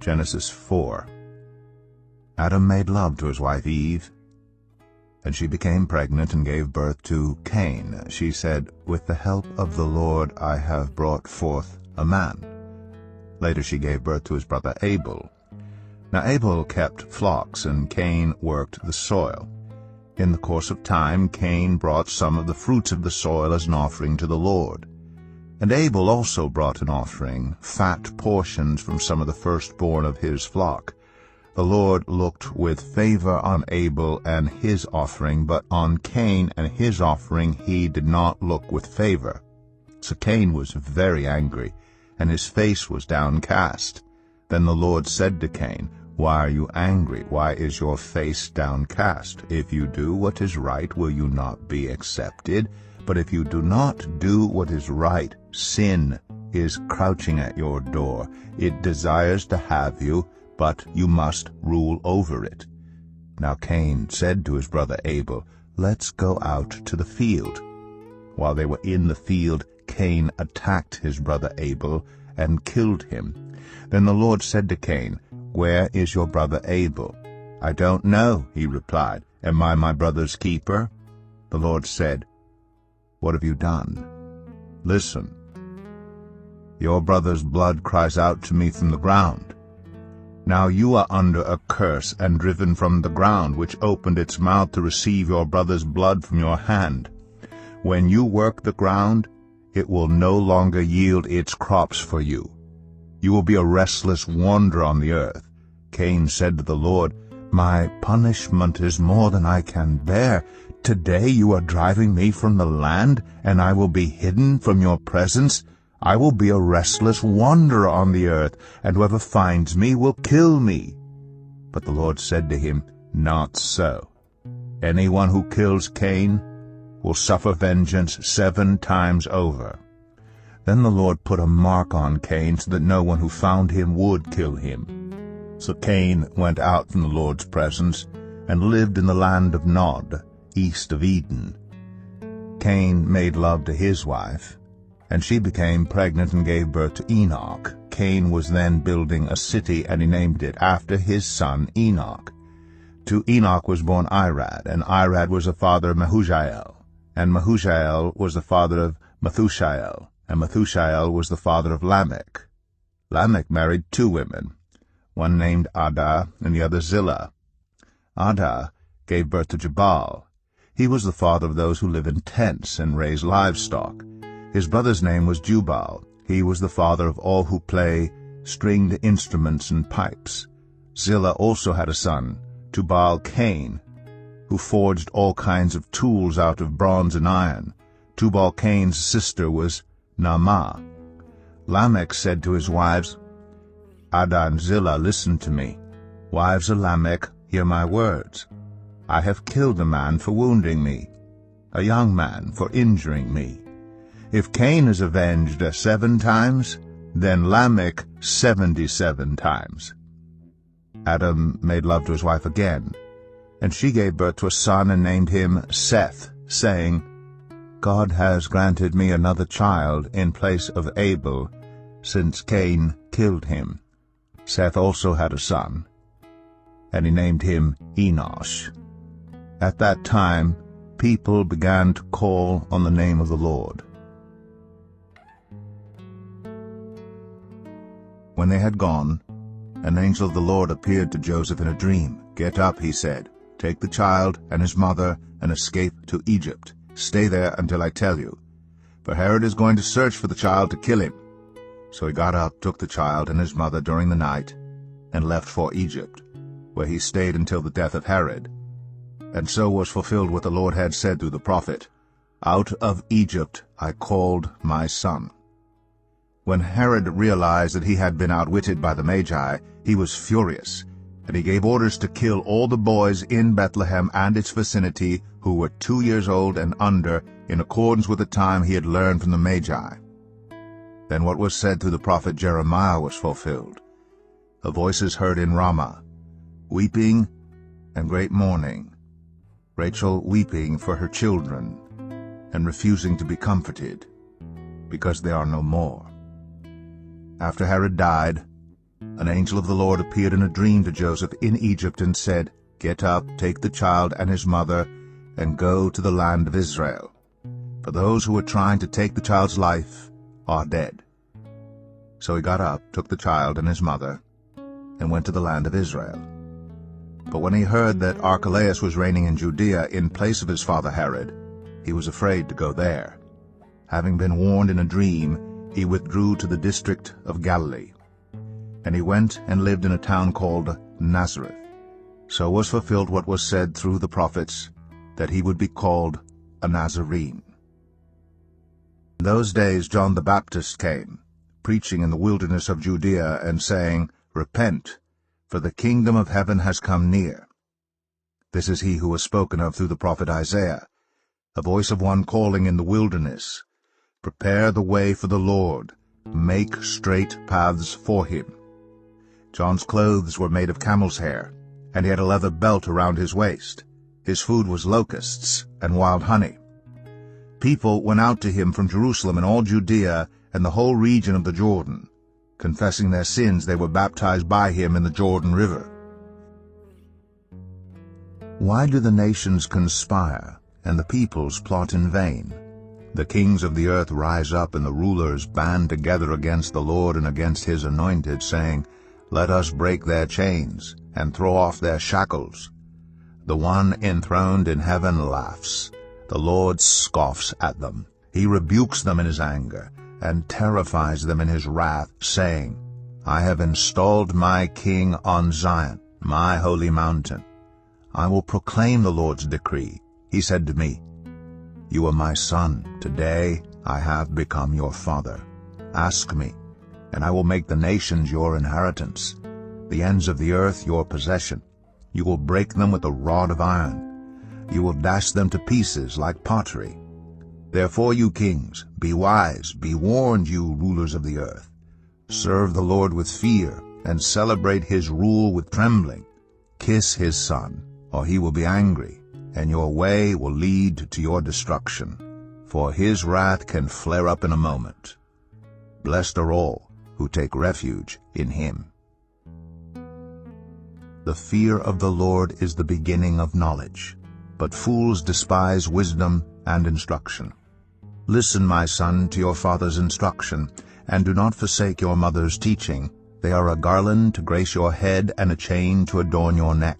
Genesis 4. Adam made love to his wife Eve, and she became pregnant and gave birth to Cain. She said, "With the help of the Lord I have brought forth a man." Later she gave birth to his brother Abel. Now Abel kept flocks, and Cain worked the soil. In the course of time Cain brought some of the fruits of the soil as an offering to the Lord. And Abel also brought an offering, fat portions from some of the firstborn of his flock. The Lord looked with favor on Abel and his offering, but on Cain and his offering he did not look with favor. So Cain was very angry, and his face was downcast. Then the Lord said to Cain, "Why are you angry? Why is your face downcast? If you do what is right, will you not be accepted? But if you do not do what is right, sin is crouching at your door. It desires to have you, but you must rule over it." Now Cain said to his brother Abel, "Let's go out to the field." While they were in the field, Cain attacked his brother Abel and killed him. Then the Lord said to Cain, "Where is your brother Abel?" "I don't know," he replied. "Am I my brother's keeper?" The Lord said, "What have you done? Listen. Your brother's blood cries out to me from the ground. Now you are under a curse and driven from the ground, which opened its mouth to receive your brother's blood from your hand. When you work the ground, it will no longer yield its crops for you. You will be a restless wanderer on the earth." Cain said to the Lord, "My punishment is more than I can bear. Today you are driving me from the land, and I will be hidden from your presence. I will be a restless wanderer on the earth, and whoever finds me will kill me." But the Lord said to him, "Not so. Anyone who kills Cain will suffer vengeance 7 times over." Then the Lord put a mark on Cain so that no one who found him would kill him. So Cain went out from the Lord's presence and lived in the land of Nod, east of Eden. Cain made love to his wife, and she became pregnant and gave birth to Enoch. Cain was then building a city, and he named it after his son Enoch. To Enoch was born Irad, and Irad was the father of Mehujael, and Mehujael was the father of Methushael, and Methushael was the father of Lamech. Lamech married 2 women, one named Adah and the other Zillah. Adah gave birth to Jabal. He was the father of those who live in tents and raise livestock. His brother's name was Jubal. He was the father of all who play stringed instruments and pipes. Zillah also had a son, Tubal-Cain, who forged all kinds of tools out of bronze and iron. Tubal-Cain's sister was Naamah. Lamech said to his wives, "Adah and Zillah, listen to me. Wives of Lamech, hear my words. I have killed a man for wounding me, a young man for injuring me. If Cain is avenged 7 times, then Lamech 77 times. Adam made love to his wife again, and she gave birth to a son and named him Seth, saying, "God has granted me another child in place of Abel, since Cain killed him." Seth also had a son, and he named him Enosh. At that time, people began to call on the name of the Lord. When they had gone, an angel of the Lord appeared to Joseph in a dream. "Get up," he said, "take the child and his mother and escape to Egypt. Stay there until I tell you, for Herod is going to search for the child to kill him." So he got up, took the child and his mother during the night, and left for Egypt, where he stayed until the death of Herod. And so was fulfilled what the Lord had said through the prophet, "Out of Egypt I called my son." When Herod realized that he had been outwitted by the Magi, he was furious, and he gave orders to kill all the boys in Bethlehem and its vicinity who were 2 years old and under, in accordance with the time he had learned from the Magi. Then what was said through the prophet Jeremiah was fulfilled. A voice is heard in Ramah, weeping and great mourning, Rachel weeping for her children and refusing to be comforted, because they are no more. After Herod died, an angel of the Lord appeared in a dream to Joseph in Egypt and said, "Get up, take the child and his mother, and go to the land of Israel. For those who are trying to take the child's life are dead." So he got up, took the child and his mother, and went to the land of Israel. But when he heard that Archelaus was reigning in Judea in place of his father Herod, he was afraid to go there. Having been warned in a dream, he withdrew to the district of Galilee. And he went and lived in a town called Nazareth. So was fulfilled what was said through the prophets, that he would be called a Nazarene. In those days John the Baptist came, preaching in the wilderness of Judea, and saying, "Repent, for the kingdom of heaven has come near." This is he who was spoken of through the prophet Isaiah, a voice of one calling in the wilderness, "Prepare the way for the Lord, make straight paths for him." John's clothes were made of camel's hair, and he had a leather belt around his waist. His food was locusts and wild honey. People went out to him from Jerusalem and all Judea and the whole region of the Jordan. Confessing their sins, they were baptized by him in the Jordan River. Why do the nations conspire, and the peoples plot in vain? The kings of the earth rise up, and the rulers band together against the Lord and against his anointed, saying, "Let us break their chains, and throw off their shackles." The one enthroned in heaven laughs. The Lord scoffs at them. He rebukes them in his anger, and terrifies them in his wrath, saying, "I have installed my king on Zion, my holy mountain. I will proclaim the Lord's decree. He said to me, 'You are my son. Today I have become your father. Ask me, and I will make the nations your inheritance, the ends of the earth your possession. You will break them with a rod of iron. You will dash them to pieces like pottery. Therefore, you kings, be wise, be warned, you rulers of the earth. Serve the Lord with fear, and celebrate his rule with trembling. Kiss his son, or he will be angry, and your way will lead to your destruction, for his wrath can flare up in a moment. Blessed are all who take refuge in him." The fear of the Lord is the beginning of knowledge, but fools despise wisdom and instruction. Listen, my son, to your father's instruction, and do not forsake your mother's teaching. They are a garland to grace your head and a chain to adorn your neck.